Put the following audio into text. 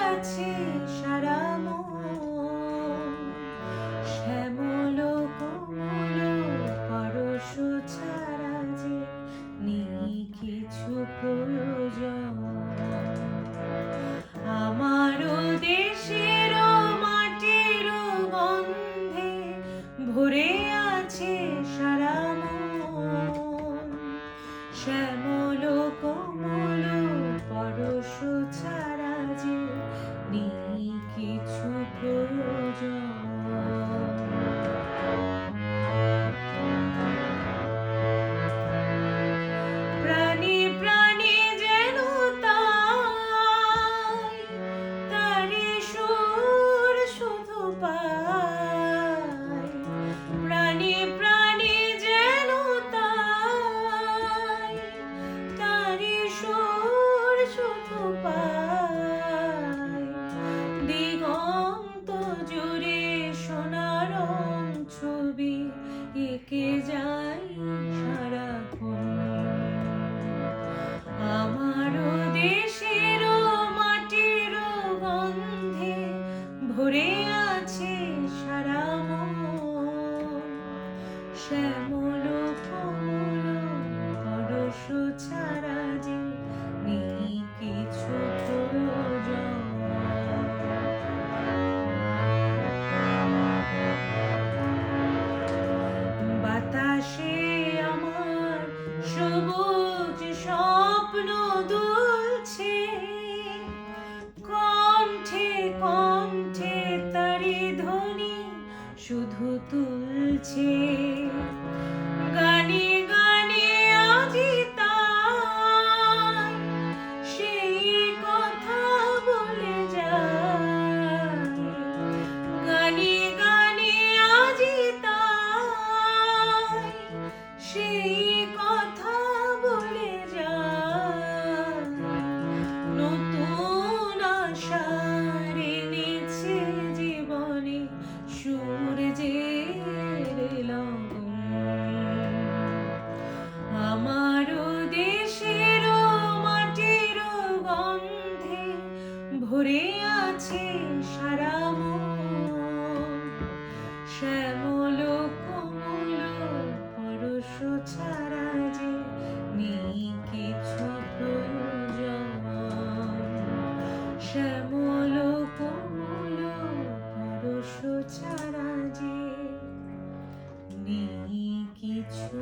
আছে সারা মন, শ্যামল কোমল পরশ ছাড়া যে নেই কিছু প্রয়োজন। আমারও দেশের মাটির গন্ধে ভরে আছে সারা মন, শ্যামল কোমল পরশ ছাড়া যে নেই কিছু প্রয়োজন। প্রাণী প্রাণী যেন তাই তারি সুর শুধু পায়, প্রাণী প্রাণী যেন তাই তারি সুর শুধু পায়। দিগন্ত জুড়ে সোনার ছবি এঁকে যায় সারাক্ষণ। আমারও দেশের মাটির গন্ধে ভরে আছে সারা মন, শ্যামল কোমল পরশ ছাড়া যে নেই কিছু প্রয়োজন। বাতাসে আমার সবুজ স্বপ্ন দুলছে, কণ্ঠে কণ্ঠে তারি ধ্বনি শুধু তুলছে। গানে গানে আজি তাই সেই কথা বলে যায়, গানে গানে আজি তাই সেই কথা বলে যায়। নতুন আশার এনেছে জীবনে সূর্যের লগন। আমারও দেশের মাটির গন্ধে ভরে আছে সারা মন, শ্যামল কোমল পরশ ছাড়া যে নেই কিছু প্রয়োজন। শ্যামল কোমল পরশ ছাড়া যে নেই কিছু